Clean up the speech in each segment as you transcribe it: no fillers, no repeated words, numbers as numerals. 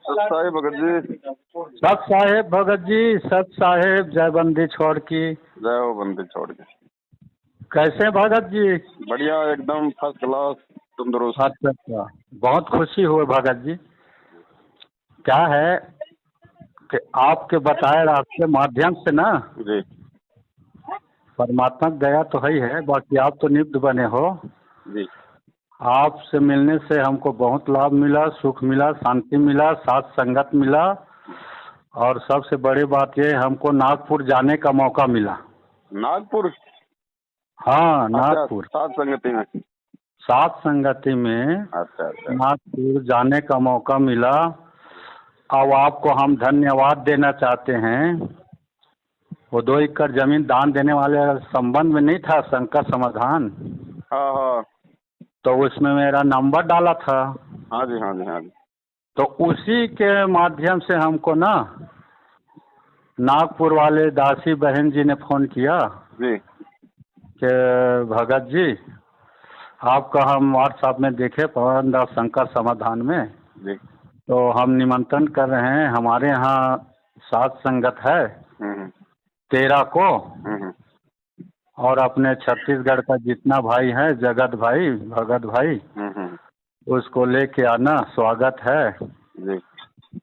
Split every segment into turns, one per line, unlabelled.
सत साहिब भगत जी।
सत साहेब भगत जी, सत साहेब, जय बंदी छोड़ की।
जय हो बंदी छोड़ के।
कैसे हैं भगत जी?
बढ़िया, एकदम फर्स्ट क्लास, तंदुरुस्त।
अच्छा अच्छा, बहुत खुशी हुई भगत जी। क्या है कि आपके बताए रास्ते माध्यम से ना
जी
परमात्मा की दया तो है ही है, बाकी आप तो निब्ध बने हो।
जी।
आपसे मिलने से हमको बहुत लाभ मिला, सुख मिला, शांति मिला, साथ संगत मिला, और सबसे बड़ी बात ये हमको नागपुर जाने का मौका मिला।
नागपुर?
हाँ,
अच्छा,
नागपुर
सात संगति में।
साथ संगति में
अच्छा अच्छा।
नागपुर जाने का मौका मिला। अब आपको हम धन्यवाद देना चाहते हैं। वो 2 एकड़ जमीन दान देने वाले संबंध में नहीं था संकट समाधान,
हाँ हाँ
तो उसमें मेरा नंबर डाला था।
हाँ जी हाँ जी हाँ जी।
तो उसी के माध्यम से हमको ना नागपुर वाले दासी बहन जी ने फ़ोन किया
जी
कि भगत जी, आपका हम व्हाट्सएप में देखे पवन दास संकट समाधान में,
जी।
तो हम निमंत्रण कर रहे हैं। हमारे यहाँ सात संगत है
हम्म
13 को,
हम्म
और अपने छत्तीसगढ़ का जितना भाई है, जगत भाई, भगत भाई,
हम्म।
उसको लेके आना, स्वागत है।
जी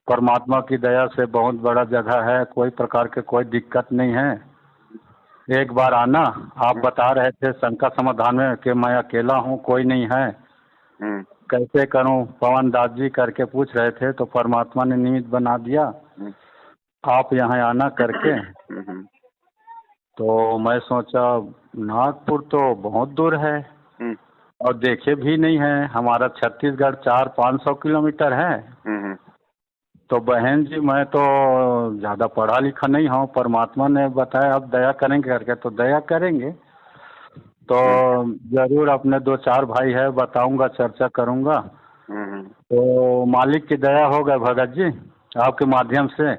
परमात्मा की दया से बहुत बड़ा जगह है, कोई प्रकार के कोई दिक्कत नहीं है। एक बार आना। आप बता रहे थे संकट समाधान में कि मैं अकेला हूँ, कोई नहीं है,
हम्म
कैसे करूँ, पवन दास जी करके पूछ रहे थे, तो परमात्मा ने निमित्त बना दिया
हम्म
आप यहाँ आना करके।
हम्म
तो मैं सोचा नागपुर तो बहुत दूर है
हम्म
और देखे भी नहीं है, हमारा छत्तीसगढ़ 400-500 किलोमीटर है।
हम्म
तो बहन जी, मैं तो ज़्यादा पढ़ा लिखा नहीं हूँ, परमात्मा ने बताया अब दया करेंगे करके, तो दया करेंगे। तो ज़रूर अपने 2-4 भाई है, बताऊंगा, चर्चा करूंगा।
हम्म।
तो मालिक की दया हो गए भगत जी, आपके माध्यम से,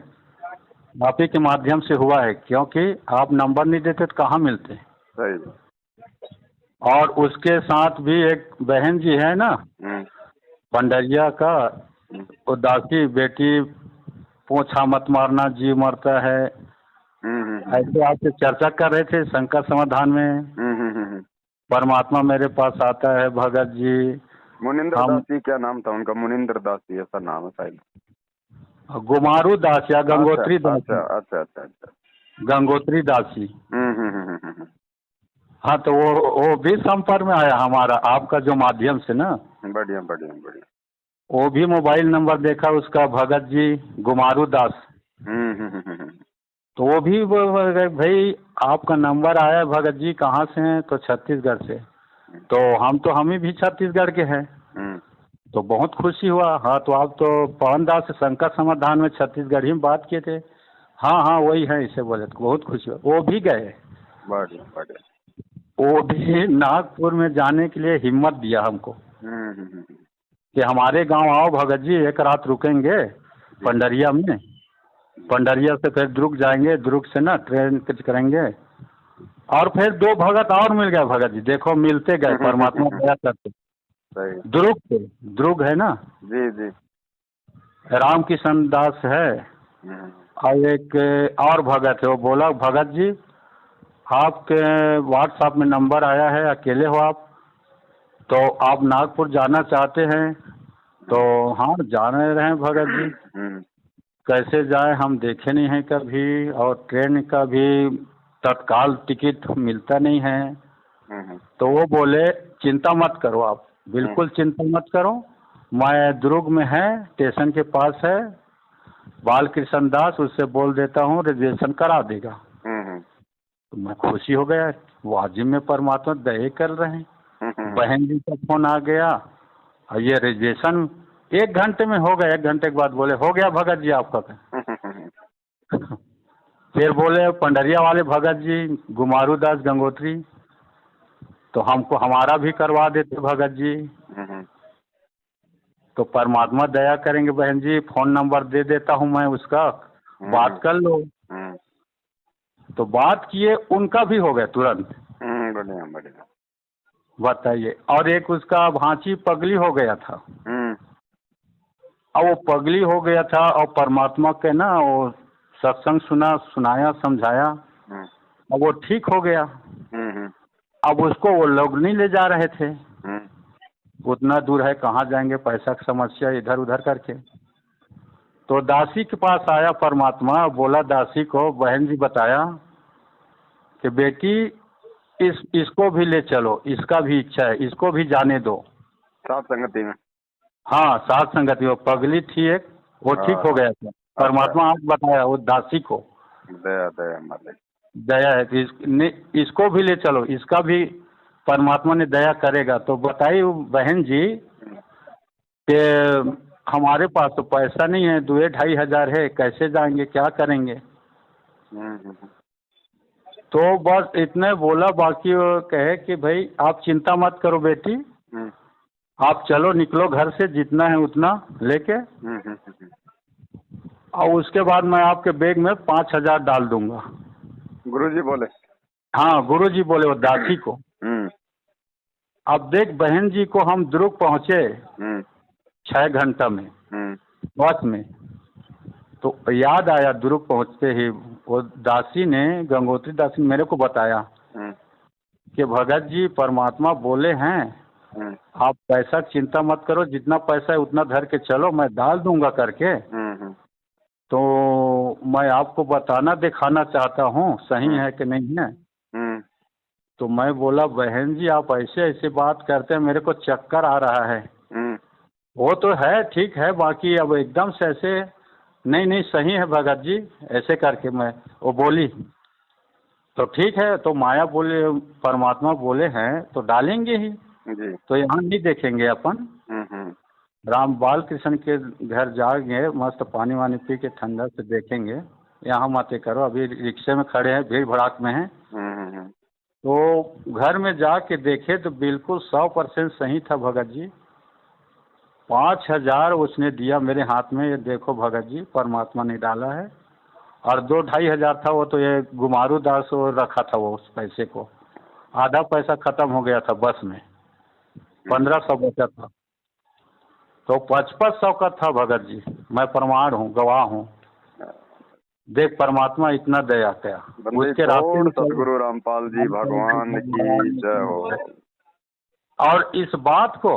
आप ही के माध्यम से हुआ है, क्योंकि आप नंबर नहीं देते तो कहाँ मिलते।
सही।
और उसके साथ भी एक बहन जी है ना,
हम्म
पंडरिया का,
हम्म
उदासी बेटी, पूछा मत मारना जी मरता है, ऐसे आपसे चर्चा कर रहे थे संकट समाधान में।
हम्म।
परमात्मा मेरे पास आता है भगत जी।
मुनिंद्र
हम
दास जी, क्या नाम था उनका? मुनिंद्र दास जी ऐसा नाम है शायद।
गुमारू दास या
अच्छा
गंगोत्री
अच्छा
दासी,
अच्छा अच्छा अच्छा।
गंगोत्री दासी।
हम्म।
हाँ, तो वो भी संपर्क में आया हमारा, आपका जो माध्यम से ना।
बढ़िया बढ़िया बढ़िया।
वो भी मोबाइल नंबर देखा उसका, भगत जी गुमारू दास।
हम्म।
तो वो भी भाई आपका नंबर आया भगत जी, कहाँ से हैं? तो छत्तीसगढ़ से। तो हम ही भी छत्तीसगढ़ के हैं।
हम्म
तो बहुत खुशी हुआ। हाँ, तो आप तो पवन दास से संकट समाधान में छत्तीसगढ़ी में बात किए थे। हाँ हाँ, वही है, इसे बोले तो बहुत खुशी हुआ। वो भी गए,
बढ़िया बढ़िया।
वो भी नागपुर में जाने के लिए हिम्मत दिया हमको
हम्म।
कि हमारे गांव आओ भगत जी, एक रात रुकेंगे पंडरिया में। पंडरिया से फिर दुर्ग जाएंगे, दुर्ग से ना ट्रेन करेंगे, और फिर 2 भगत और मिल गए भगत जी, देखो मिलते गए, परमात्मा दया करते।
सही।
दुर्ग से, दुर्ग है ना,
जी जी।
राम किशन दास है,
हम्म
और एक और भगत है। वो बोला भगत जी, आपके व्हाट्सएप में नंबर आया है, अकेले हो आप, तो आप नागपुर जाना चाहते हैं? तो हाँ, जाने रहे हैं भगत जी,
हम्म
कैसे जाए, हम देखे नहीं हैं कभी, और ट्रेन का भी तत्काल टिकट मिलता नहीं है।
हम्म
तो वो बोले चिंता मत करो आप, बिल्कुल चिंता मत करो, मैं दुर्ग में है, स्टेशन के पास है, बाल कृष्ण दास, उससे बोल देता हूँ, रिजर्वेशन करा देगा।
हम्म
तो मैं खुशी हो गया, वाजिब में परमात्मा दया कर रहे हैं।
हम्म
बहन जी का फोन आ गया, और ये रिजर्वेशन 1 घंटे में हो गया। 1 घंटे के बाद बोले हो गया भगत जी आपका। फिर बोले पंडरिया वाले भगत जी गुमारू दास गंगोत्री, तो हमको हमारा भी करवा देते भगत जी।
हम्म
तो परमात्मा दया करेंगे बहन जी, फोन नंबर दे देता हूँ मैं उसका, बात कर लो।
हम्म
तो बात किए, उनका भी हो गया तुरंत।
बढ़िया बढ़िया।
बताइए, और एक उसका भांची पगली हो गया था,
हम्म
अब वो पगली हो गया था और परमात्मा के ना वो सत्संग सुनाया समझाया।
हम्म,
अब वो ठीक हो गया।
हम्म,
अब उसको वो लोग नहीं ले जा रहे थे।
हम्म,
उतना दूर है, कहाँ जाएंगे, पैसा की समस्या इधर उधर करके। तो दासी के पास आया परमात्मा, बोला दासी को, बहन जी बताया कि बेटी इसको भी ले चलो, इसका भी इच्छा है, इसको भी जाने दो।
साथ संगति में।
हाँ, साथ संगति। वो पगली थी एक, वो ठीक हो
हाँ,
गया था। परमात्मा आज बताया वो दासी को,
दया दया मालिक।
दया है कि इसको भी ले चलो, इसका भी परमात्मा ने दया करेगा। तो बताइए बहन जी कि हमारे पास तो पैसा नहीं है, 2-2.5 हज़ार है, कैसे जाएंगे, क्या करेंगे। तो बस इतने बोला, बाकी वो कहे कि भाई आप चिंता मत करो बेटी, आप चलो निकलो घर से, जितना है उतना लेके, और उसके बाद मैं आपके बैग में 5 हज़ार डाल दूंगा।
गुरुजी बोले?
हाँ, गुरुजी बोले वो दासी को। अब देख बहन जी को हम दुर्ग पहुँचे 6 घंटा में बस में। तो याद आया दुर्ग पहुँचते ही, वो दासी ने, गंगोत्री दासी ने मेरे को बताया कि भगत जी परमात्मा बोले हैं आप पैसा की चिंता मत करो, जितना पैसा है उतना धर के चलो, मैं डाल दूंगा करके। तो मैं आपको बताना दिखाना चाहता हूँ सही है कि नहीं है। तो मैं बोला बहन जी आप ऐसे ऐसे बात करते हैं, मेरे को चक्कर आ रहा है। वो तो है ठीक है, बाकी अब एकदम से ऐसे नहीं नहीं सही है भगत जी, ऐसे करके मैं वो बोली। तो ठीक है, तो माया बोले परमात्मा बोले हैं तो डालेंगे ही
जी।
तो यहाँ नहीं देखेंगे अपन, राम बाल कृष्ण के घर जाएंगे, मस्त पानी वानी पी के ठंडा से देखेंगे, यहाँ मत करो, अभी रिक्शे में खड़े हैं, भीड़ भड़ाक में हैं। तो घर में जाके देखे तो बिल्कुल 100% सही था भगत जी। 5 हज़ार उसने दिया मेरे हाथ में, ये देखो भगत जी परमात्मा ने डाला है। और 2-2.5 हज़ार था वो तो ये गुमारू दास रखा था, वो उस पैसे को आधा पैसा खत्म हो गया था बस में, 1500 बचा था। तो 5500 का था भगत जी, मैं प्रमाण हूँ, गवाह हूँ। देख परमात्मा इतना दया क्या। उसके रास्ते में
सदगुरु रामपाल जी भगवान की जय हो।
और इस बात को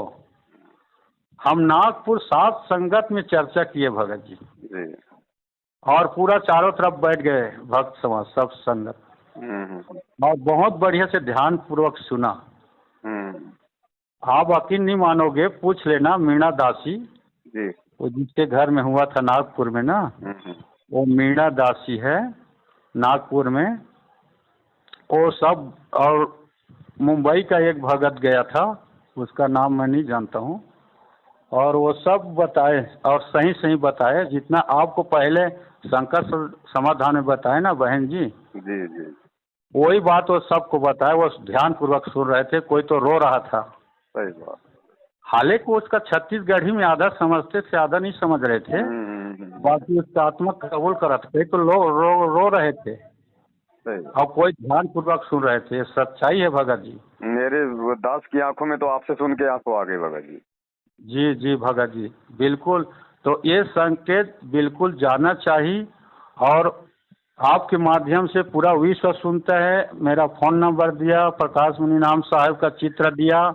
हम नागपुर सात संगत में चर्चा किए भगत जी, और पूरा चारों तरफ बैठ गए भक्त समाज सब संगत, और बहुत बढ़िया से ध्यान पूर्वक सुना। आप यकीन नहीं मानोगे, पूछ लेना मीणा दासी
जी,
वो जिसके घर में हुआ था नागपुर में ना, वो मीणा दासी है नागपुर में। वो सब, और मुंबई का एक भगत गया था, उसका नाम मैं नहीं जानता हूँ, और वो सब बताए और सही सही बताए, जितना आपको पहले शंकर समाधान में बताए ना बहन जी,
जी जी,
वही बात वो सबको बताए। वो ध्यान पूर्वक सुन रहे थे, कोई तो रो रहा था।
सही बात।
हालांकि उसका छत्तीसगढ़ी में आधा समझते थे, आधा नहीं समझ रहे थे, बाकी उसका आत्मा कबूल करा था, तो रो रहे थे और कोई ध्यान पूर्वक सुन रहे थे। सच्चाई है भगत जी।
मेरे दास की आंखों में तो आपसे सुन के आंसू आ गए भगत जी।
जी जी भगत जी, बिल्कुल। तो ये संकेत बिल्कुल जाना चाहिए, और आपके माध्यम से पूरा विश्व सुनता है। मेरा फ़ोन नंबर दिया, प्रकाश मुनि नाम साहब का चित्र दिया।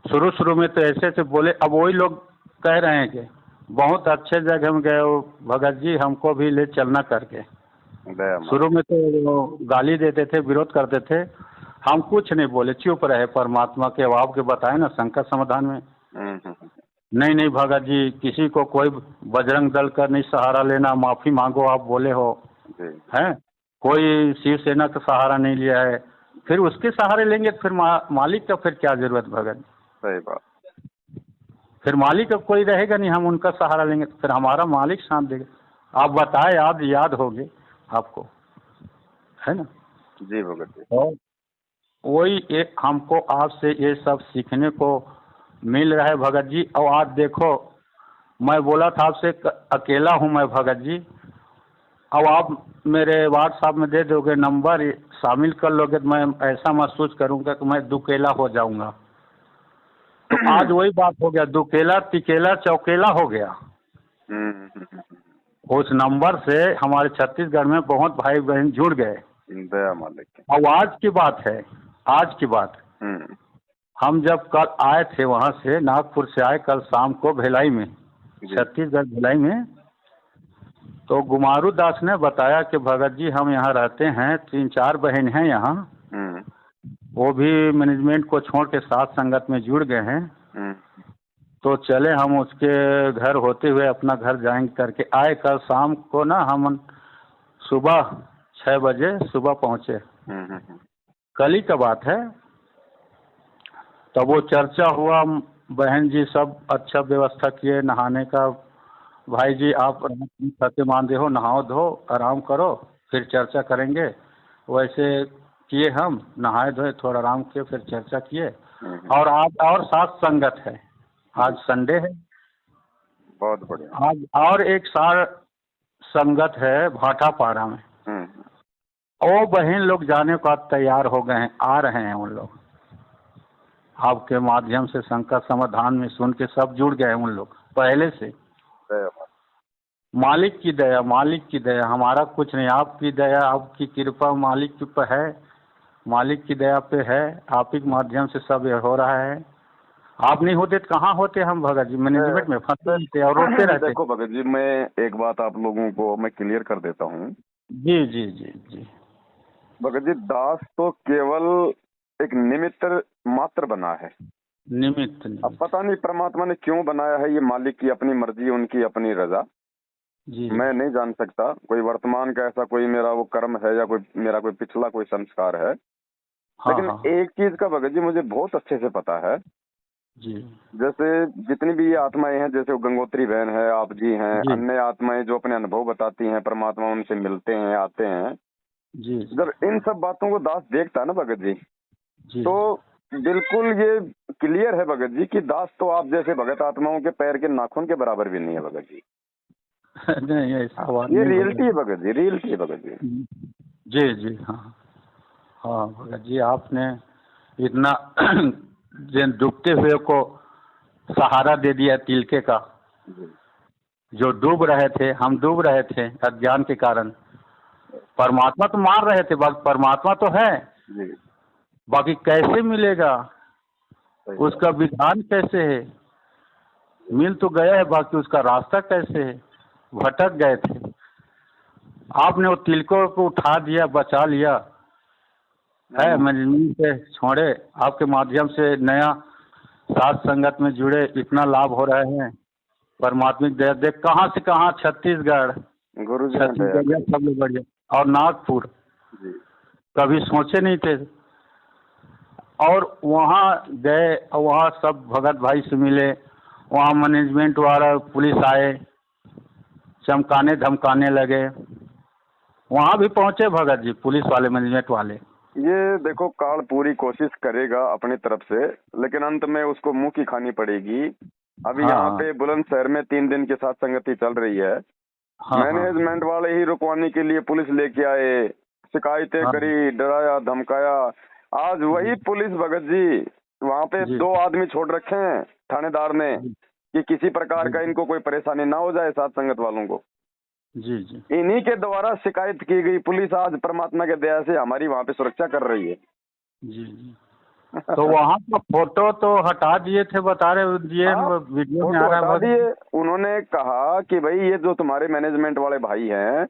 शुरू में तो ऐसे से बोले, अब वही लोग कह रहे हैं कि बहुत अच्छे जगह में गए हो भगत जी, हमको भी ले चलना करके। शुरू में तो गाली देते थे, विरोध करते थे, हम कुछ नहीं बोले, चुप रहे। परमात्मा के अभाव के बताए ना संकट समाधान में, नहीं नहीं भगत जी, किसी को कोई बजरंग दल का नहीं सहारा लेना, माफ़ी मांगो आप बोले हो, हैं कोई शिवसेना का सहारा नहीं लिया है, फिर उसके सहारे लेंगे, फिर मालिक का फिर क्या जरूरत भगत।
सही बात।
फिर मालिक का कोई रहेगा नहीं, हम उनका सहारा लेंगे तो फिर हमारा मालिक साथ देगा। आप बताए, याद होगे आपको, है ना
जी भगत जी।
और वही एक हमको आपसे ये सब सीखने को मिल रहा है भगत जी। और आज देखो, मैं बोला था आपसे अकेला हूँ मैं भगत जी, अब आप मेरे व्हाट्सएप में दे दोगे नंबर, शामिल कर लोगे तो मैं ऐसा महसूस करूँगा कि मैं दुकेला हो जाऊँगा। तो आज वही बात हो गया, दुकेला तिकेला चौकेला हो गया।
हम्म।
उस नंबर से हमारे छत्तीसगढ़ में बहुत भाई बहन जुड़ गए।
दया मालिक।
अब आज की बात है, आज की बात,
हम्म।
हम जब कल आए थे वहाँ से, नागपुर से आए कल शाम को भिलाई में,
जी।
छत्तीसगढ़ भिलाई में, तो गुमारू दास ने बताया कि भगत जी हम यहाँ रहते हैं, 3-4 बहन हैं यहाँ,
हम्म।
वो भी मैनेजमेंट को छोड़ के साथ संगत में जुड़ गए हैं,
हम्म।
तो चले हम उसके घर होते हुए अपना घर जाएंगे करके आए। कल शाम को ना हम सुबह 6 बजे सुबह पहुँचे, कल ही का बात है। तब वो चर्चा हुआ, बहन जी सब अच्छा व्यवस्था किए नहाने का, भाई जी आप सत्य मान दे हो, नहाओ धो आराम करो फिर चर्चा करेंगे। वैसे किए, हम नहाए धोए थोड़ा आराम किए फिर चर्चा किए। और आज और साथ संगत है, आज संडे है,
बहुत बढ़िया।
आज और एक सार संगत है भाटापारा में, वो बहन लोग जाने को तैयार हो गए हैं, आ रहे हैं उन लोग, आपके माध्यम से संकट समाधान में सुन के सब जुड़ गए हैं उन लोग पहले से। मालिक की दया, मालिक की दया, हमारा कुछ नहीं, आपकी दया आपकी कृपा मालिक की पे है, मालिक की दया पे है, आप ही के माध्यम से सब ये हो रहा है। आप नहीं होते तो कहाँ होते हम भगत जी, मैनेजमेंट में फंसे रहते और रोते रहते।
देखो भगत जी, मैं एक बात आप लोगों को मैं क्लियर कर देता हूँ।
जी जी जी जी
भगत जी, दास तो केवल एक निमित्त मात्र बना है,
निमित्त
अब पता नहीं परमात्मा ने क्यों बनाया है, ये मालिक की अपनी मर्जी, उनकी अपनी रजा,
जी।
मैं नहीं जान सकता। कोई वर्तमान का ऐसा कोई मेरा वो कर्म है या कोई मेरा कोई पिछला कोई संस्कार है।
हाँ,
लेकिन
हाँ,
एक चीज का भगत जी मुझे बहुत अच्छे से पता है,
जी
जैसे जितनी भी ये आत्माएं हैं, जैसे वो गंगोत्री बहन है, आप जी हैं,
जी
अन्य आत्माएं जो अपने अनुभव बताती हैं, परमात्मा उनसे मिलते हैं, आते हैं,
जी
जब इन सब बातों को दास देखता है ना भगत जी,
जी
तो बिल्कुल ये क्लियर है भगत जी कि दास तो आप जैसे भगत आत्माओं के पैर के नाखून के बराबर भी नहीं है भगत जी।
नहीं ऐसा बात
ये
नहीं
रियलिटी है भगत जी, रियलिटी है भगत जी।
जी जी हाँ हाँ भगत जी, आपने इतना जिन डूबते हुए को सहारा दे दिया तिलके का, जो डूब रहे थे, हम डूब रहे थे अज्ञान के कारण, परमात्मा तो मान रहे थे, परमात्मा तो है
जी।
बाकी कैसे मिलेगा, उसका विधान कैसे है, मिल तो गया है बाकी उसका रास्ता कैसे है, भटक गए थे। आपने वो तिलकों को उठा दिया, बचा लिया है, मैनेजमेंट से छोड़े, आपके माध्यम से नया साथ संगत में जुड़े, इतना लाभ हो रहे हैं, परमात्मिक दया देख कहाँ से कहाँ, छत्तीसगढ़,
गुरु जी
छत्तीसगढ़ सब लोग बढ़िया, और नागपुर
जी।
कभी सोचे नहीं थे। और वहाँ गए, वहाँ सब भगत भाई से मिले, वहाँ मैनेजमेंट वाला पुलिस आए, चमकाने धमकाने लगे, वहाँ भी पहुँचे भगत जी पुलिस वाले मैनेजमेंट वाले।
ये देखो, काल पूरी कोशिश करेगा अपनी तरफ से, लेकिन अंत में उसको मुंह की खानी पड़ेगी। अभी
हाँ,
यहाँ पे बुलंदशहर में 3 दिन के साथ संगति चल रही है,
हाँ,
मैनेजमेंट वाले ही रुकवाने के लिए पुलिस लेके आए, शिकायतें
हाँ,
करी, डराया धमकाया। आज वही पुलिस भगत जी वहाँ पे 2 आदमी छोड़ रखे हैं थानेदार ने कि किसी प्रकार का इनको कोई परेशानी ना हो जाए साथ संगत वालों को।
जी जी
इन्हीं के द्वारा शिकायत की गई पुलिस आज परमात्मा के दया से हमारी वहाँ पे सुरक्षा कर रही है।
जी जी तो वहाँ का फोटो तो हटा दिए थे, बता रहे दिए, वीडियो में आ रहा है।
उन्होंने कहा कि भाई ये जो तुम्हारे मैनेजमेंट वाले भाई हैं,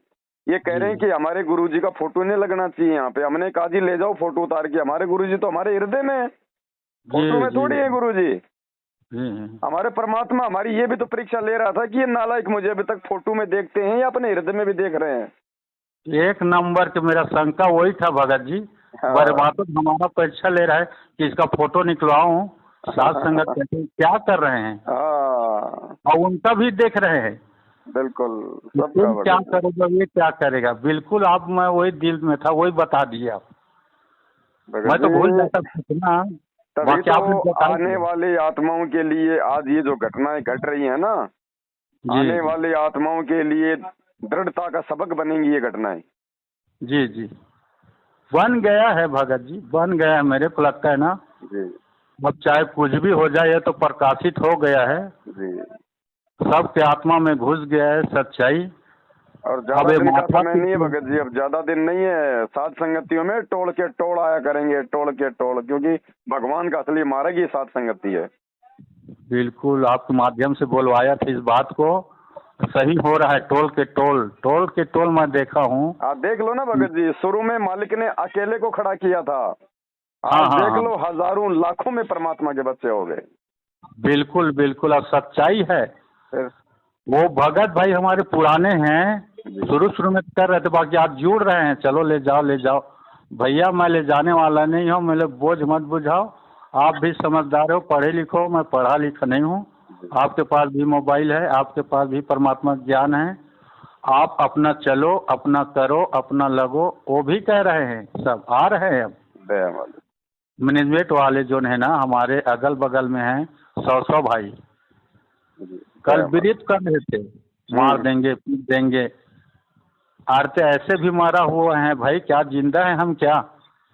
ये कह रहे हैं कि हमारे गुरुजी का फोटो नहीं लगना चाहिए यहाँ पे। हमने कहा जी ले जाओ फोटो उतार के, हमारे गुरुजी तो हमारे हृदय में है, फोटो में थोड़ी है गुरुजी, हमारे परमात्मा। हमारी ये भी तो परीक्षा ले रहा था कि ये नालायक मुझे अभी तक फोटो में देखते हैं या अपने हृदय में भी देख रहे हैं।
एक नंबर के मेरा शंका वही था भगत जी, बर्बाद हमारा परीक्षा ले रहा है कि इसका फोटो निकलवाऊं, साथ संगत क्या कर रहे हैं, और उनका भी देख रहे हैं।
बिल्कुल
तुम क्या करेगा, ये क्या करेगा, बिल्कुल आप, मैं वही दिल में था, वही बता दिए आप, मैं तो भूल जाता कितना।
तभी तो आने वाली आत्माओं के लिए आज ये जो घटनाएं घट रही है ना, आने वाली आत्माओं के लिए दृढ़ता का सबक बनेंगी ये घटनाएं।
जी जी बन गया है भगत जी, बन गया है, मेरे को लगता है ना जी। अब चाहे कुछ भी हो जाए, ये तो प्रकाशित हो गया है
जी।
सबके आत्मा में घुस गया है सच्चाई।
और
अब
ज्यादा
ये
दिन का
माता
समय नहीं है
पिता,
भगत जी, अब ज्यादा दिन नहीं है। सात संगतियों में टोल के टोल आया करेंगे, टोल के टोल, क्योंकि भगवान का असली मार्ग ही सात संगति है।
बिल्कुल आपके माध्यम से बोलवाया था इस बात को, सही हो रहा है। टोल के टोल, टोल के टोल मैं देखा हूँ।
आप देख लो ना भगत जी, शुरू में मालिक ने अकेले को खड़ा किया था,
हाँ
आज
हाँ
देख
हाँ,
लो हजारों लाखों में परमात्मा के बच्चे हो गए।
बिल्कुल बिल्कुल, अब सच्चाई है।
फिर
वो भगत भाई हमारे पुराने हैं,
जी
शुरू में कर रहे थे, बाकी आज जुड़ रहे हैं, चलो ले जाओ ले जाओ। भैया मैं ले जाने वाला नहीं हूँ, मेरे बोझ मत बुझाओ। आप भी समझदार हो, पढ़े लिखो, मैं पढ़ा लिखा नहीं हूँ। आपके पास भी मोबाइल है, आपके पास भी परमात्मा ज्ञान है, आप अपना चलो, अपना करो, अपना लगो। वो भी कह रहे हैं, सब आ रहे हैं। अब
दया वाले
मैनेजमेंट वाले जो है ना हमारे अगल बगल में हैं, 100 भाई
जी,
कल
दया वाले।
विदित कर रहे थे, मार देंगे पीट देंगे। आरते ऐसे भी मारा हुआ है भाई, क्या जिंदा है हम क्या?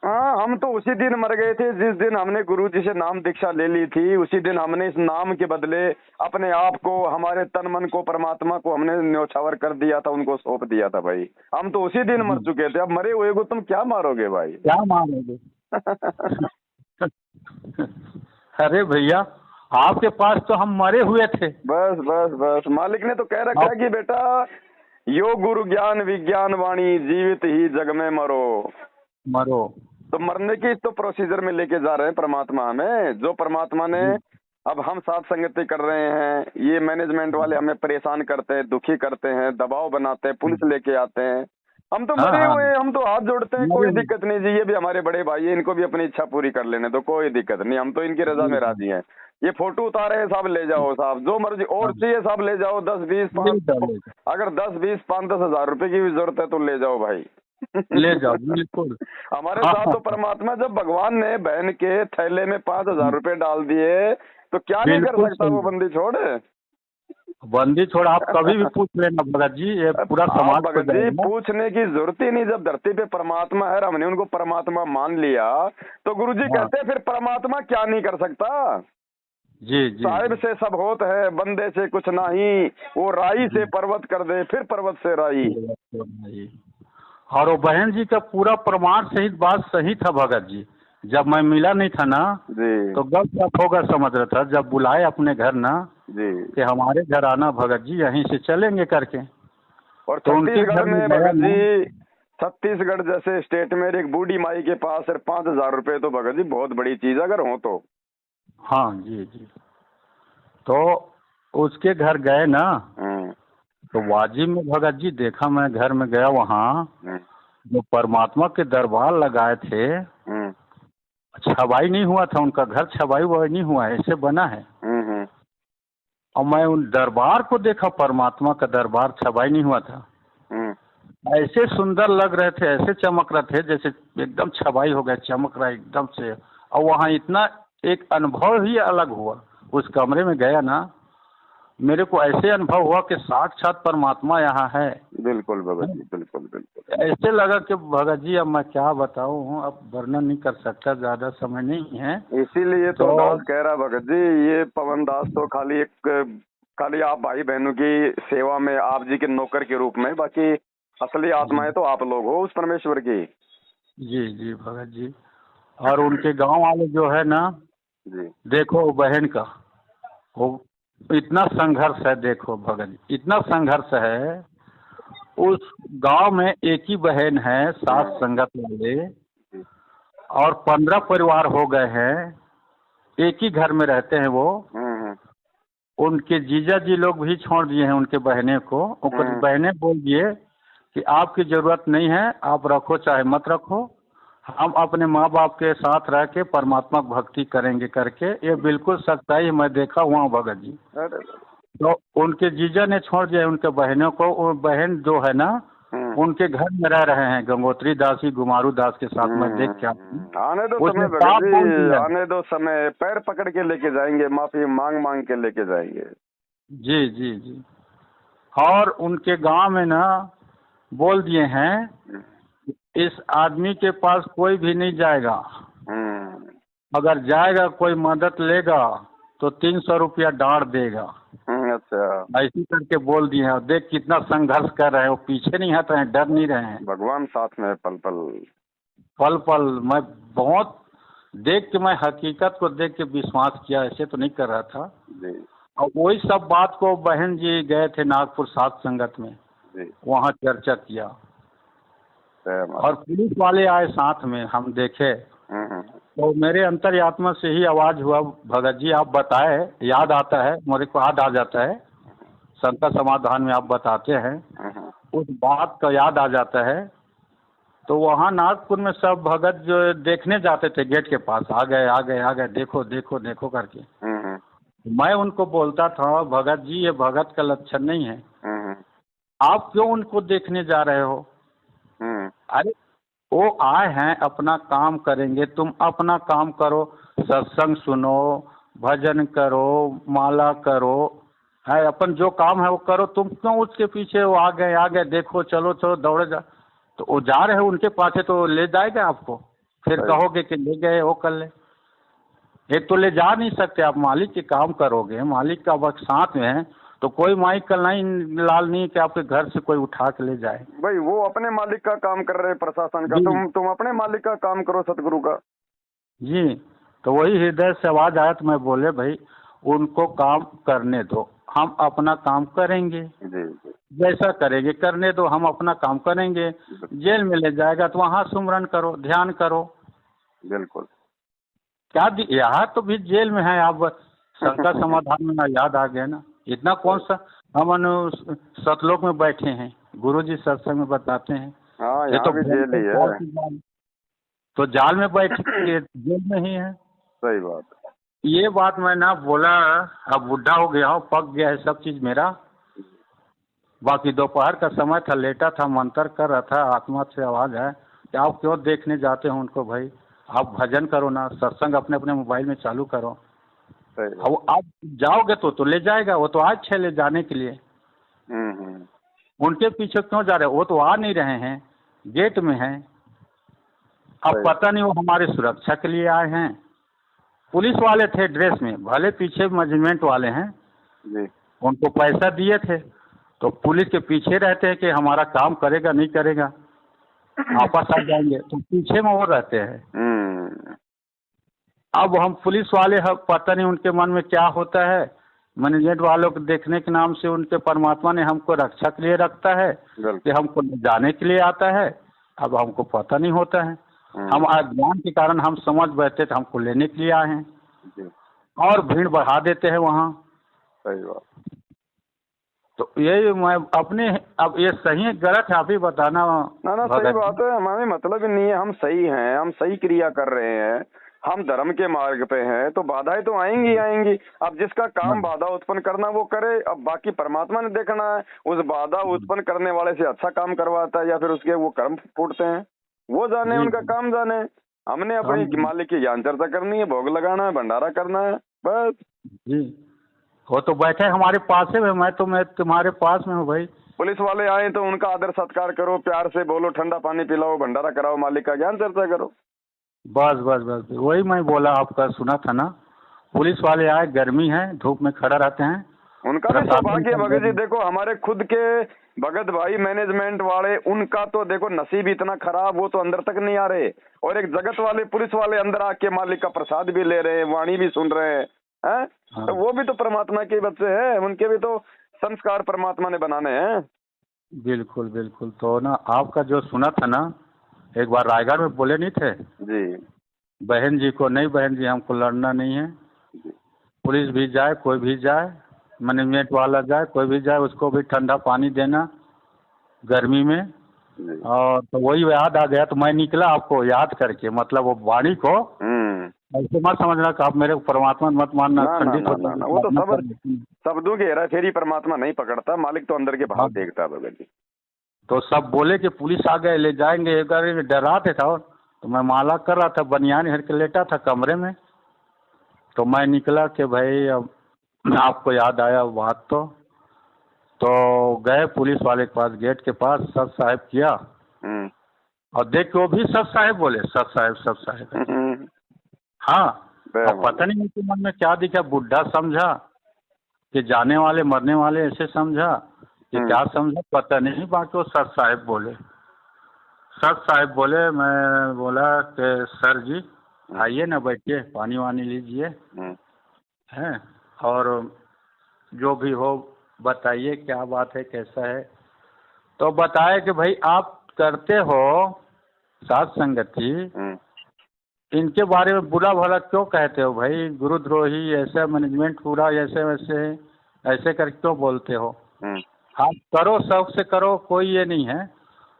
हाँ, हम तो उसी दिन मर गए थे जिस दिन हमने गुरुजी से नाम दीक्षा ले ली थी। उसी दिन हमने इस नाम के बदले अपने आप को, हमारे तन मन को, परमात्मा को हमने न्योछावर कर दिया था, उनको सौंप दिया था भाई। हम तो उसी दिन मर चुके थे। अब मरे हुए को तुम क्या मारोगे भाई?
क्या मारोगे? अरे भैया आपके पास तो हम मरे हुए थे।
बस बस बस, मालिक ने तो कह रखा है कि बेटा योग गुरु ज्ञान विज्ञान वाणी, जीवित ही जग में मरो।
मरो।
तो मरने की तो प्रोसीजर में लेके जा रहे हैं परमात्मा हमें। जो परमात्मा ने, अब हम साथ संगति कर रहे हैं, ये मैनेजमेंट वाले हमें परेशान करते हैं, दुखी करते हैं, दबाव बनाते हैं, पुलिस लेके आते हैं। हम तो
हाँ
मरे
हाँ,
हुए हैं, हम तो हाथ जोड़ते हैं,
मरे
कोई
हुए।
दिक्कत नहीं जी। ये भी हमारे बड़े भाई है, इनको भी अपनी इच्छा पूरी कर लेने तो कोई दिक्कत नहीं, हम तो इनकी रजा में राजी हैं। ये फोटो उतारे हैं साहब, ले जाओ साहब, जो मर्जी और चाहिए साहब ले जाओ, 10-20-5, अगर 10-20-5-10 हज़ार रुपए की भी जरूरत है तो ले जाओ भाई।
ले जाओ बिल्कुल।
हमारे
हाँ,
साथ तो परमात्मा, जब भगवान ने बहन के थैले में 5,000 रुपए डाल दिए तो क्या नहीं कर
बिल्कुल
सकता वो
सही।
बंदी छोड़।
बंदी छोड़, आप कभी भी पूछ लेना भगत जी, ये पूरा
आप
समाज को
भगत जी
जाएगा।
पूछने की जरूरत ही नहीं। जब धरती पे परमात्मा है और हमने उनको परमात्मा मान लिया तो गुरुजी
हाँ,
कहते हैं फिर परमात्मा क्या नहीं कर सकता।
जी जी
साहिब से सब होत है, बंदे से कुछ नहीं, वो राई से पर्वत कर दे, फिर पर्वत से राई।
जी। और वो बहन जी का पूरा प्रमाण सहित बात सही था भगत जी। जब मैं मिला नहीं था ना
जी
तो गप होगा समझ रहा था, जब बुलाए अपने घर ना
जी।
कि हमारे घर आना भगत जी, यहीं से चलेंगे करके।
और
तो उनके घर
छत्तीसगढ़
में
में
गया
भगत
ना।
जी, छत्तीसगढ़ जैसे स्टेट में एक बूढ़ी माई के पास सिर्फ 5,000 रुपए तो भगत जी बहुत बड़ी चीज अगर हो तो।
हाँ जी जी। तो उसके घर गए ना तो वाजिब में भगत जी देखा, मैं घर में गया, वहाँ जो परमात्मा के दरबार लगाए थे, छबाई नहीं हुआ था उनका घर, छबाई वबाई नहीं हुआ है, ऐसे बना है। और मैं उन दरबार को देखा, परमात्मा का दरबार, छबाई नहीं हुआ था। ऐसे सुंदर लग रहे थे, ऐसे चमक रहे थे जैसे एकदम छबाई हो गया, चमक रहा एकदम से। और वहाँ इतना एक अनुभव ही अलग हुआ। उस कमरे में गया ना, मेरे को ऐसे अनुभव हुआ कि साक्षात परमात्मा यहाँ है।
बिल्कुल भगत जी, बिल्कुल बिल्कुल।
ऐसे लगा कि भगत जी अब मैं क्या बताऊँ, अब वर्णन नहीं कर सकता, ज्यादा समय नहीं है।
इसीलिए तो दास कह रहा भगत जी, ये पवन दास तो खाली आप भाई बहनों की सेवा में, आप जी के नौकर के रूप में, बाकी असली आत्माएं तो आप लोग हो उस परमेश्वर की।
जी जी भगत जी। और उनके गांव वाले जो है ना
जी, देखो
देखो बहन का, वो इतना संघर्ष है, देखो भगत जी इतना संघर्ष है। उस गांव में एक ही बहन है, सात संगत वाले, और 15 परिवार हो गए हैं, एक ही घर में रहते हैं वो। उनके जीजा जी लोग भी छोड़ दिए हैं उनके बहने को। कुछ बहनें बोल दिए कि आपकी जरूरत नहीं है, आप रखो चाहे मत रखो, हम अपने माँ बाप के साथ रह के परमात्मा भक्ति करेंगे करके। ये बिल्कुल सच्चाई मैं देखा हुआ भगत जी। तो उनके जीजा ने छोड़ दिया उनके बहनों को। वो बहन जो है ना उनके घर में रह रहे हैं, गंगोत्री दास ही गुमारू दास के साथ मैं देख के
आने दो समय भगत जी, आने दो समय, पैर पकड़ के लेके जाएंगे, माफी मांग मांग के लेके जाएंगे।
जी जी जी। और उनके गांव में ना बोल दिए हैं, इस आदमी के पास कोई भी नहीं जाएगा, अगर जाएगा कोई मदद लेगा तो 300 रुपया डांट देगा।
अच्छा,
ऐसी करके बोल दिए हैं। और देख कितना संघर्ष कर रहे हैं, वो पीछे नहीं हट रहे हैं, डर नहीं रहे हैं।
भगवान साथ में है पल पल।
पल पल मैं बहुत देख के, मैं हकीकत को देख के विश्वास किया, ऐसे तो नहीं कर रहा था।
जी
और वही सब बात को बहन जी गए थे नागपुर सात संगत में,
जी।
वहाँ चर्चा किया।
सहमत।
और पुलिस वाले आए साथ में, हम देखे
हम्म।
तो मेरे अंतर्यात्मा से ही आवाज़ हुआ, भगत जी आप बताए, याद आता है मेरे को, याद आ जाता है, शंका समाधान में आप बताते हैं,
हम्म।
उस बात का याद आ जाता है। तो वहाँ नागपुर में सब भगत जो देखने जाते थे गेट के पास, आ गए आ गए आ गए, देखो देखो देखो करके।
हम्म।
मैं उनको बोलता था, भगत जी ये भगत का लक्षण नहीं है,
हम्म।
आप क्यों उनको देखने जा रहे हो?
हम्म।
अरे वो आए हैं, अपना काम करेंगे, तुम अपना काम करो, सत्संग सुनो, भजन करो, माला करो, है अपन जो काम है वो करो, तुम क्यों उसके पीछे वो आ गए देखो, चलो चलो दौड़े जा। तो वो जा रहे हैं उनके पासे तो ले जाएगा आपको, फिर
सही।
कहोगे कि ले गए वो कर ले। एक तो ले जा नहीं सकते आप, मालिक के काम करोगे, मालिक का वक्त साथ में है, तो कोई माइक का नहीं लाल नहीं कि आपके घर से कोई उठा के ले जाए।
भाई वो अपने मालिक का काम कर रहे हैं, प्रशासन का,
जी
तुम अपने मालिक का काम करो, सतगुरु का।
जी। तो वही हृदय से आवाज़ आया, तो मैं बोले भाई उनको काम करने दो, हम अपना काम करेंगे,
जी जी।
जैसा करेंगे करने दो, हम अपना काम करेंगे। जेल में ले जाएगा तो वहाँ सुमरन करो, ध्यान करो।
बिल्कुल।
क्या यहाँ तो भी जेल में है आप, शंका समाधान में ना याद आ गया ना, इतना कौन सा हम सतलोक में बैठे हैं, गुरु जी सत्संग में बताते हैं।
हाँ,
ये
यहाँ
तो
भी जेल ही है।
तो जाल में बैठ के जेल में ही है।
सही बात।
ये बात मैं ना बोला, अब बुढ़ा हो गया हूँ, पक गया है सब चीज़ मेरा। बाकी दोपहर का समय था, लेटा था, मंत्र कर रहा था, आत्मा से आवाज़ है कि आप क्यों देखने जाते हो उनको भाई, आप भजन करो ना, सत्संग अपने अपने मोबाइल में चालू करो।
सही बात।
अब आप जाओगे तो ले जाएगा, वो तो आज छे ले जाने के लिए,
हम्म।
उनके पीछे क्यों जा रहे हो? वो तो आ नहीं रहे हैं, गेट में हैं। अब
सही।
पता नहीं वो हमारे सुरक्षा के लिए आए हैं। पुलिस वाले थे ड्रेस में, भले पीछे मैनेजमेंट वाले हैं,
जी।
उनको पैसा दिए थे, तो पुलिस के पीछे रहते हैं कि हमारा काम करेगा नहीं करेगा, आपस आ जाएंगे, तो पीछे में वो रहते हैं।
हम्म।
अब हम पुलिस वाले हैं, पता नहीं उनके मन में क्या होता है, मैनेजमेंट वालों को देखने के नाम से उनके परमात्मा ने हमको रक्षा के लिए रखता है
बिल्कुल।
कि हमको जाने के लिए आता है। अब हमको पता नहीं होता है, हम अज्ञान के कारण हम समझ बैठे थे हमको लेने के लिए आए हैं,
जी।
और भीड़ बढ़ा देते हैं वहाँ।
सही बात।
तो ये मैं अपने, अब ये सही है गलत है आप ही बताना।
ना ना, सही बात है, हमें मतलब ही नहीं है, हम सही हैं, हम सही क्रिया कर रहे हैं, हम धर्म के मार्ग पे हैं, तो बाधाएं तो आएंगी आएंगी। अब जिसका काम बाधा उत्पन्न करना वो करे, अब बाकी परमात्मा ने देखना है, उस बाधा उत्पन्न करने वाले से अच्छा काम करवाता है या फिर उसके वो कर्म फूटते हैं, वो जाने, उनका काम जाने। हमने अपनी मालिक की ज्ञान चर्चा करनी है, भोग लगाना है, भंडारा करना है, बस।
जी, वो तो बैठे हमारे पास है, मैं तुम्हारे पास में हूँ भाई।
पुलिस वाले आए तो उनका आदर सत्कार करो, प्यार से बोलो, ठंडा पानी पिलाओ, भंडारा कराओ, मालिक का ज्ञान चर्चा करो।
बस बस बस वही मैं बोला, आपका सुना था ना, पुलिस वाले आए, गर्मी है, धूप में खड़ा रहते हैं,
उनका भी सौभाग्य भगत जी, देखो हमारे खुद के भगत भाई मैनेजमेंट वाले, उनका तो देखो नसीब इतना खराब, वो तो अंदर तक नहीं आ रहे, और एक जगत वाले पुलिस वाले अंदर आके मालिक का प्रसाद भी ले रहे हैं, वाणी भी सुन रहे हैं, हैं?
हाँ।
तो वो भी तो परमात्मा के बच्चे हैं, उनके भी तो संस्कार परमात्मा ने बनाने हैं।
बिल्कुल बिल्कुल। तो ना आपका जो सुना था ना, एक बार रायगढ़ में बोले नहीं थे
जी।
बहन जी को, नहीं बहन जी हमको लड़ना नहीं है, पुलिस भी जाए, कोई भी जाए, मैनेजमेंट वाला जाए, कोई भी जाए, उसको भी ठंडा पानी देना गर्मी में।
जी।
और तो वही याद आ गया, तो मैं निकला आपको याद करके, मतलब वो वाणी को ऐसे मत समझना कि आप मेरे को परमात्मा मत मानना, खंडित होता है,
वो तो शब्दों की हेरा फेरी परमात्मा नहीं पकड़ता, मालिक तो अंदर के भाव देखता है भगत जी।
तो सब बोले कि पुलिस आ गए, ले जाएंगे, डराते था, तो मैं माला कर रहा था, बनियान हेर के लेटा था कमरे में, तो मैं निकला कि भाई अब आपको याद आया बात, तो गए पुलिस वाले के पास, गेट के पास, सत साहब किया, और देख के वो भी सत साहब बोले, सत साहब। हाँ, अब पता नहीं उनके मन में क्या दिखा, बुढ़ा समझा, कि जाने वाले मरने वाले ऐसे समझा कि क्या समझा पता नहीं। बाकी वो सर साहब बोले, मैं बोला कि सर जी आइए ना, बैठिए, पानी वानी लीजिए, हैं, और जो भी हो बताइए क्या बात है, कैसा है। तो बताए कि भाई आप करते हो साध संगति, इनके बारे में बुरा भला क्यों कहते हो भाई, गुरुद्रोही, ऐसा मैनेजमेंट पूरा ऐसे वैसे ऐसे कर क्यों बोलते हो। आप करो, शौक से करो, कोई ये नहीं है।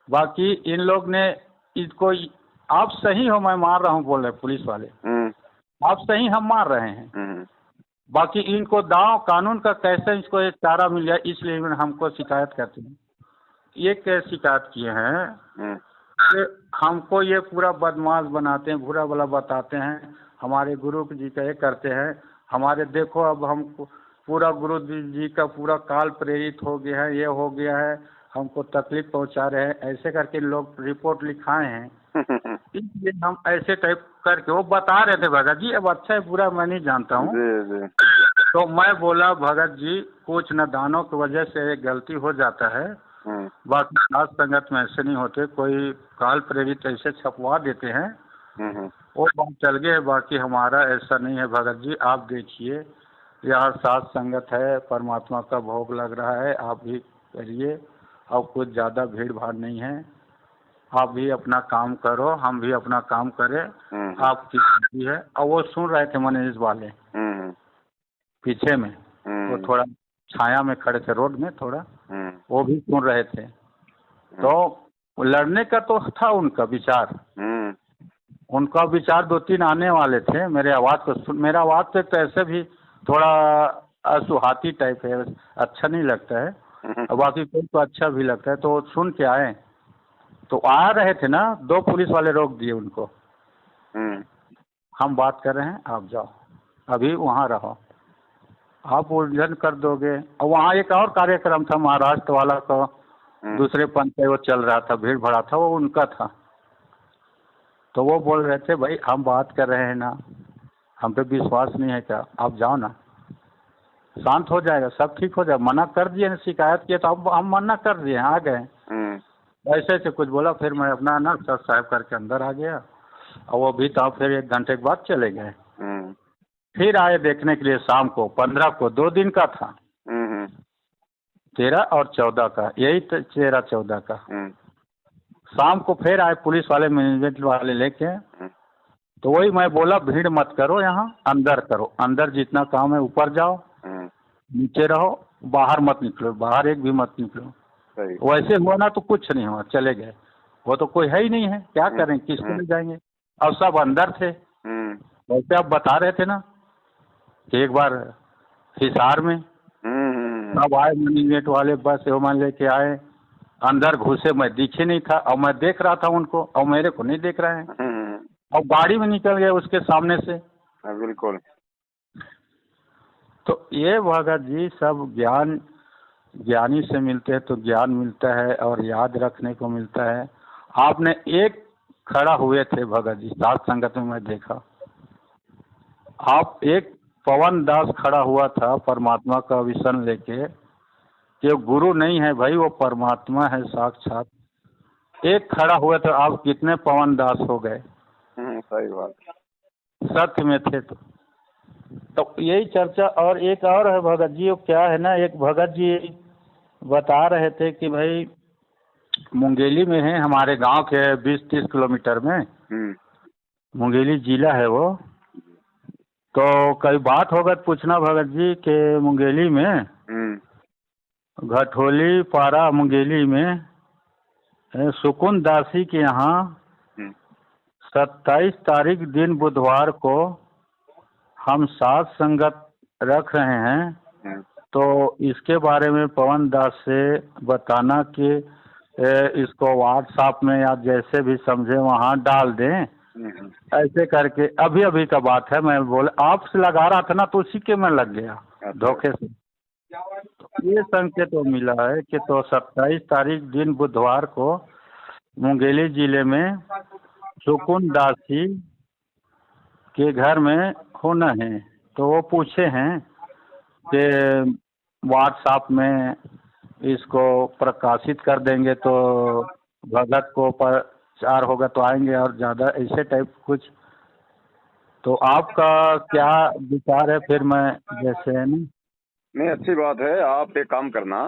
बाकी इन लोग ने इसको, आप सही हो मैं मार रहा हूँ बोल रहे पुलिस वाले, आप सही हम मार रहे हैं। बाकी इनको दाव कानून का कैसे इसको एक चारा मिल जाए, इसलिए हमको शिकायत करते हैं। ये क्या शिकायत किए हैं कि हमको ये पूरा बदमाश बनाते हैं, बुरा भला बताते हैं, हमारे गुरु जी का ये करते हैं, हमारे देखो अब हमको पूरा गुरु जी का पूरा काल प्रेरित हो गया है, ये हो गया है, हमको तकलीफ पहुंचा रहे हैं, ऐसे करके लोग रिपोर्ट लिखाए हैं। इसलिए हम ऐसे टाइप करके वो बता रहे थे भगत जी, अब अच्छा है बुरा मैं नहीं जानता हूँ। तो मैं बोला भगत जी कुछ नादानों की वजह से एक गलती हो जाता है, बाकी साध संगत में ऐसे नहीं होते, कोई काल प्रेरित ऐसे छपवा देते हैं, वो बात चल गए। बाकी हमारा ऐसा नहीं है भगत जी, आप देखिए यहाँ साध संगत है, परमात्मा का भोग लग रहा है, आप भी करिए, अब कुछ ज़्यादा भीड़ भाड़ नहीं है, आप भी अपना काम करो, हम भी अपना काम करें, आपकी भी है। और वो सुन रहे थे मनीष वाले पीछे में, वो थोड़ा छाया में खड़े थे रोड में थोड़ा, वो भी सुन रहे थे। तो लड़ने का तो था उनका विचार, उनका विचार 2-3 आने वाले थे। मेरे आवाज़ को सुन, मेरा आवाज़ तो एक तो ऐसे भी थोड़ा असुहाती टाइप है, अच्छा नहीं लगता है, और बाकी कोई तो अच्छा भी लगता है। तो सुन के आए, तो आ रहे थे ना, 2 पुलिस वाले रोक दिए उनको, हम बात कर रहे हैं, आप जाओ, अभी वहाँ रहो, आप उलझन कर दोगे। और वहाँ एक और कार्यक्रम था महाराष्ट्र वाला का, दूसरे पंथ पे वो चल रहा था, भीड़ भड़ा था, वो उनका था। तो वो बोल रहे थे भाई हम बात कर रहे हैं ना, हम पे विश्वास नहीं है क्या, आप जाओ ना, शांत हो जाएगा, सब ठीक हो जाएगा। मना कर दिए, शिकायत किए तो अब हम मना कर दिए, आ गए। ऐसे ऐसे कुछ बोला, फिर मैं अपना ना सर साहब करके अंदर आ गया, और वो भी तो फिर 1 घंटे के बाद चले गए। फिर आए देखने के लिए शाम को, 15 को, 2 दिन का था, 13 और 14 का, यही 13-14 का शाम को फिर आए पुलिस वाले, मैनेजमेंट वाले लेके। तो वही मैं बोला भीड़ मत करो, यहाँ अंदर करो, अंदर जितना काम है ऊपर जाओ, नीचे रहो, बाहर मत निकलो, बाहर एक भी मत निकलो। वैसे हुआ ना तो कुछ नहीं हुआ, चले गए। वो तो कोई है ही नहीं है, क्या करें, किसको ले जाएंगे, अब सब अंदर थे। वैसे आप बता रहे थे ना कि एक बार हिसार में सब आए मैनेजमेंट वाले, बस मान लेके आए, अंदर घुसे, मैं दिखे नहीं था, और मैं देख रहा था उनको, और मेरे को नहीं देख रहे हैं, और गाड़ी में निकल गए उसके सामने से।
बिल्कुल।
तो ये भगत जी सब ज्ञान, ज्ञानी से मिलते हैं तो ज्ञान मिलता है और याद रखने को मिलता है। आपने एक खड़ा हुए थे भगत जी साध संगत में, मैं देखा आप, एक पवन दास खड़ा हुआ था परमात्मा का विषन लेके, कि गुरु नहीं है भाई, वो परमात्मा है साक्षात। एक खड़ा हुआ था, आप कितने पवन दास हो गए।
सही बात,
सत्य में थे। तो यही चर्चा। और एक और है भगत जी, वो क्या है ना, एक भगत जी बता रहे थे कि भाई मुंगेली में है, हमारे गांव के 20-30 किलोमीटर में मुंगेली जिला है वो। तो कई बात होगा तो पूछना भगत जी के मुंगेली में, घटोली पारा मुंगेली में सुकुन दासी के यहाँ 27 तारीख दिन बुधवार को हम साध संगत रख रहे हैं। तो इसके बारे में पवन दास से बताना कि इसको व्हाट्सएप में या जैसे भी समझे वहाँ डाल दें, ऐसे करके। अभी अभी का बात है, मैं बोले आपसे लगा रहा था ना, तो उसी के में लग गया धोखे से। तो ये संकेत तो मिला है कि तो 27 तारीख दिन बुधवार को मुंगेली जिले में सुकुन दासी के घर में होना है। तो वो पूछे हैं आपके व्हाट्सएप में इसको प्रकाशित कर देंगे तो भगत को प्रचार होगा तो आएंगे, और ज़्यादा ऐसे टाइप कुछ। तो आपका क्या विचार है? फिर मैं जैसे है ना।
नहीं, अच्छी बात है। आप एक काम करना,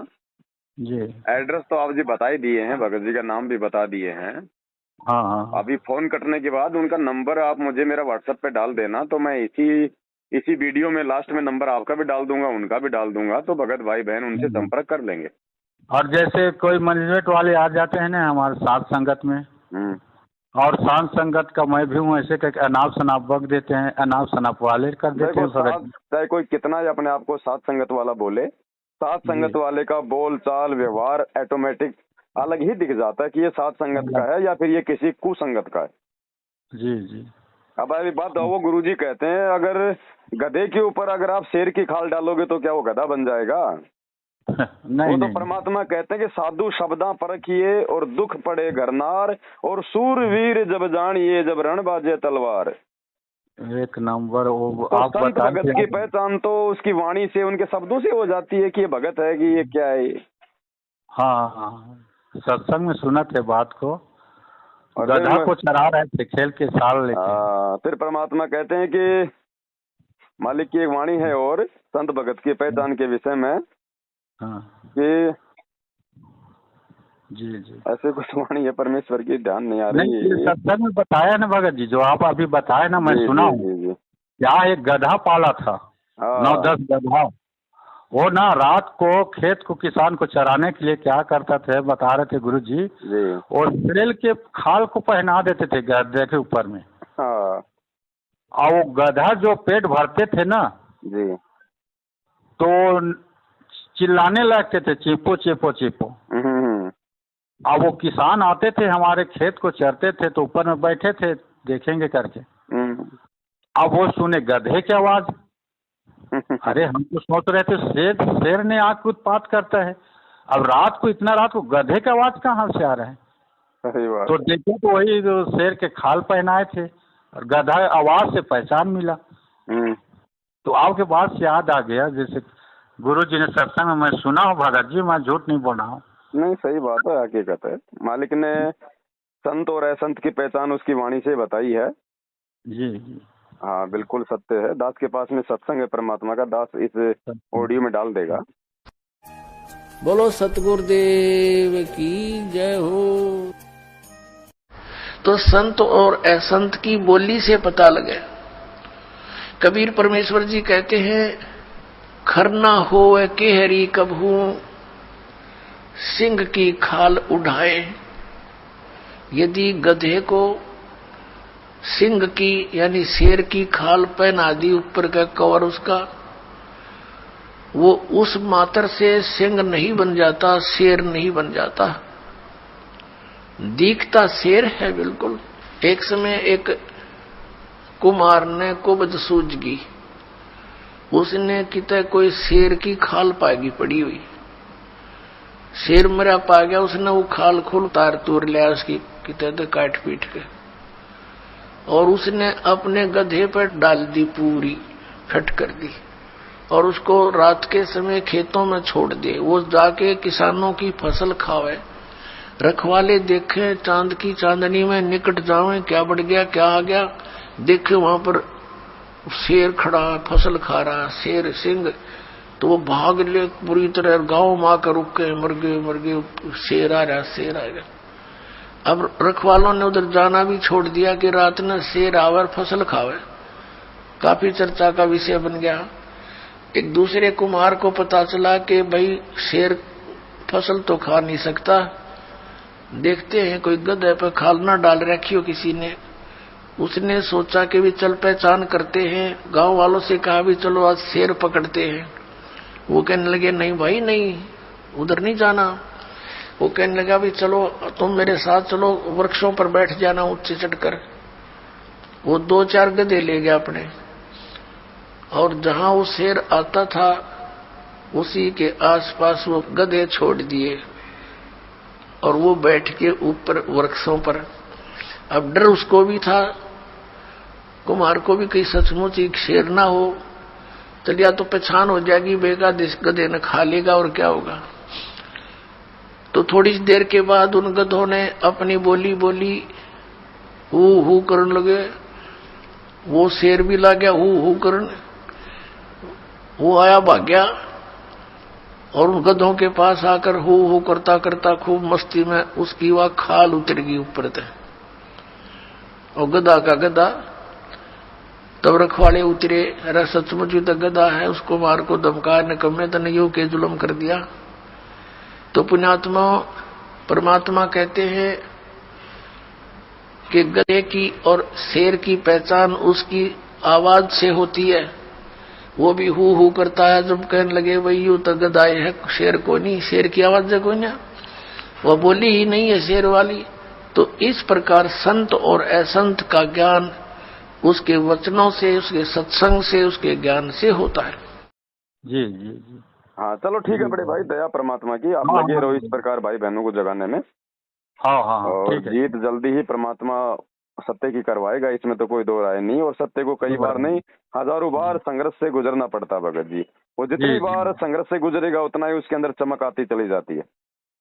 जी।
एड्रेस तो आप जी बता ही दिए हैं, भगत जी का नाम भी बता दिए हैं।
हाँ हाँ।
अभी फोन कटने के बाद उनका नंबर आप मुझे मेरा व्हाट्सएप पे डाल देना, तो मैं इसी वीडियो में लास्ट में नंबर आपका भी डाल दूंगा, उनका भी डाल दूंगा, तो भगत भाई बहन उनसे संपर्क कर लेंगे।
और जैसे कोई मैनेजमेंट वाले आ जाते हैं ना हमारे साथ संगत में, और शांत संगत का मैं भी हूँ, ऐसे करके अनाप शनाप वक्त देते हैं, अनाप शनाप वाले कर देते हैं।
चाहे कोई कितना ही अपने आप को सात संगत वाला बोले, सात संगत वाले का बोल चाल व्यवहार ऑटोमेटिक अलग ही दिख जाता है कि ये सात संगत का है या फिर ये किसी कुसंगत का है।
जी जी।
अब अभी बात वो गुरुजी कहते हैं, अगर गधे के ऊपर अगर आप शेर की खाल डालोगे तो क्या वो गधा बन जाएगा?
नहीं,
वो तो
नहीं।
परमात्मा कहते हैं कि साधु शब्दा परखिए और दुख पड़े घरनार, और सूरवीर जब जानिए जब रण बाजे तलवार।
एक नंबर। वो
तो
आप
संत भगत की पहचान तो उसकी वाणी से, उनके शब्दों से हो जाती है कि ये भगत है कि ये क्या है।
हाँ हाँ, सत्संग में सुना थे बात को, और गधा को चरा रहे थे खेल के साल लेके।
फिर परमात्मा कहते हैं कि मालिक की एक वाणी है और संत भगत की पहचान के विषय में,
हाँ
कि
जी जी,
ऐसे कुछ वाणी है परमेश्वर की, ध्यान नहीं आ रही है।
सत्संग में बताया ना भगत जी, जो आप अभी बताए ना, मैं सुना हूँ। क्या एक गधा पाला था, 9-10 गधा। वो ना रात को खेत को किसान को चराने के लिए क्या करता थे, बता रहे थे गुरु जी, और बैल के खाल को पहना देते थे गधे के ऊपर में। और वो गधा जो पेट भरते थे ना
जी,
तो चिल्लाने लगते थे, चीपो चीपो चीपो। अब वो किसान आते थे हमारे खेत को चरते थे, तो ऊपर में बैठे थे देखेंगे करके। अब वो सुने गधे की आवाज। अरे हम तो सोच रहे थे शेर ने आके उत्पात करता है। अब रात को, इतना रात को गधे की आवाज कहाँ से आ रहा है? तो देखे तो वही जो शेर के खाल पहनाए थे, और गधा आवाज से पहचान मिला। तो आपके बात से याद आ गया, जैसे गुरु जी ने सत्संग में मैं सुना हूँ भगत जी, मैं झूठ नहीं बोल रहा हूँ।
नहीं, सही बात है, हकीकत है। मालिक ने संत और असंत की पहचान उसकी वाणी से बताई है।
जी जी,
हाँ बिल्कुल सत्य है। दास के पास में सत्संग है परमात्मा का, दास इस ऑडियो में डाल देगा।
बोलो सतगुरुदेव की जय हो। तो संत और असंत की बोली से पता लगे। कबीर परमेश्वर जी कहते हैं, खरना होए केहरी कबहू सिंह की खाल उठाए। यदि गधे को सिंह की यानी शेर की खाल पहना दी ऊपर का कवर उसका, वो उस मात्र से सिंह नहीं बन जाता, शेर नहीं बन जाता। दिखता शेर है बिल्कुल। एक समय एक कुमार ने कुब्ज सूझगी, उसने किते कोई शेर की खाल पागी पड़ी हुई, शेर मरा पा गया। उसने वो खाल खुल तार तोड़ लिया उसकी, किते तो काट पीट के, और उसने अपने गधे पर डाल दी, पूरी फट कर दी, और उसको रात के समय खेतों में छोड़ दिए। वो जाके किसानों की फसल खावे। रखवाले देखे चांद की चांदनी में, निकट जावे क्या बढ़ गया क्या आ गया, देखे वहां पर शेर खड़ा फसल खा रहा, शेर सिंह। तो वो भाग ले पूरी तरह, गांव में आकर रुके, मर गए, शेर आ रहा शेर आ गया। अब रखवालों ने उधर जाना भी छोड़ दिया कि रात में शेर आवर फसल खावे। काफी चर्चा का विषय बन गया। एक दूसरे कुमार को पता चला कि भाई शेर फसल तो खा नहीं सकता, देखते हैं कोई गधे पे खाल ना डाल रखी हो किसी ने। उसने सोचा कि भी चल पहचान करते हैं, गांव वालों से कहा भी चलो आज शेर पकड़ते हैं। वो कहने लगे नहीं भाई नहीं, उधर नहीं जाना। वो कहने लगा भी चलो तुम मेरे साथ चलो, वृक्षों पर बैठ जाना ऊंचे चढ़कर। वो 2-4 गधे ले गया अपने, और जहां वो शेर आता था उसी के आसपास वो गधे छोड़ दिए, और वो बैठ के ऊपर वृक्षों पर। अब डर उसको भी था, कुमार को भी कहीं सचमुच एक शेर ना हो। चलिए तो पहचान हो जाएगी, बेगा जिस गधे ने खा लेगा और क्या होगा। तो थोड़ी देर के बाद उन गधों ने अपनी बोली बोली, हु करने लगे। वो शेर भी ला गया हु करने, वो आया भाग गया और उन गधों के पास आकर हु करता करता खूब मस्ती में उसकी वह खाल उतर गई ऊपर तक। और गधा का गधा, तब रखवाले उतरे, अरे सचमुच तो गधा है, उसको मार को धमका निकम्मे तने यूं के जुल्म कर दिया। तो पुण्यात्मा परमात्मा कहते हैं कि गधे की और शेर की पहचान उसकी आवाज से होती है। वो भी हु करता है, जब कहने लगे भाई यूं तो गधा है, शेर को नहीं, शेर की आवाज है कोई ना, वह बोली ही नहीं है शेर वाली। तो इस प्रकार संत और असंत का ज्ञान उसके वचनों से, उसके सत्संग से, उसके ज्ञान से होता है।
जी जी जी।
हाँ चलो ठीक है बड़े भाई, दया परमात्मा की, आप
हाँ,
लगे रहो
हाँ।
इस प्रकार भाई बहनों को जगाने में।
हाँ हाँ हाँ,
और
ठीक है।
जीत जल्दी ही परमात्मा सत्य की करवाएगा, इसमें तो कोई दो राय नहीं। और सत्य को कई बार नहीं, हजारों बार संघर्ष से गुजरना पड़ता भगत जी। वो जितनी
जी,
बार
जी।
संघर्ष से गुजरेगा उतना ही उसके अंदर चमक आती चली जाती है।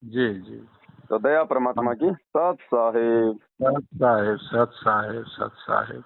जी जी।
तो दया परमात्मा की। सत साहेब।
सत साहेब, सत साहेब, सत साहेब।